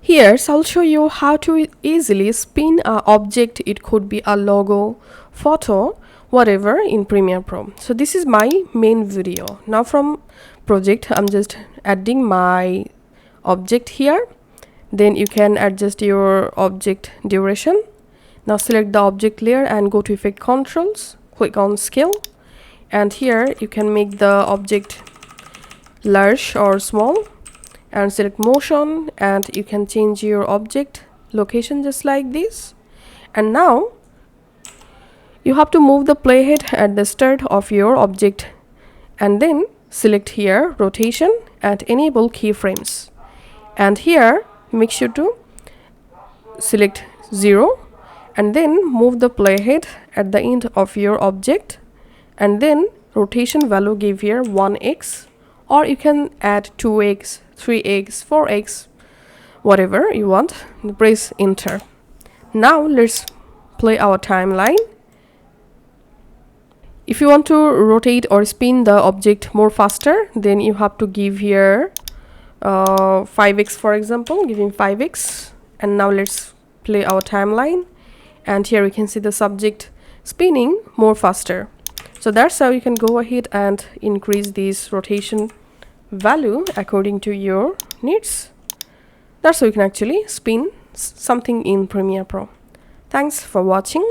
Here, I'll show you how to easily spin an object. It could be a logo, photo, whatever in Premiere Pro. So this is my main video. Now from project, I'm just adding my object here. Then you can adjust your object duration. Now select the object layer and go to Effect Controls. Click on Scale. And here you can make the object large or small. And select motion, and you can change your object location just like this. And now you have to move the playhead at the start of your object, and then select here rotation and enable keyframes. And here make sure to select 0 and then move the playhead at the end of your object, and then rotation value give here 1x, or you can add 2x, 3x, 4x, whatever you want. Press enter. Now let's play our timeline. If you want to rotate or spin the object more faster, then you have to give here 5x, for example, giving 5x. And now let's play our timeline, and here we can see the subject spinning more faster. So that's how you can go ahead and increase this rotation value according to your needs. That's how you can actually spin something in Premiere Pro. Thanks for watching.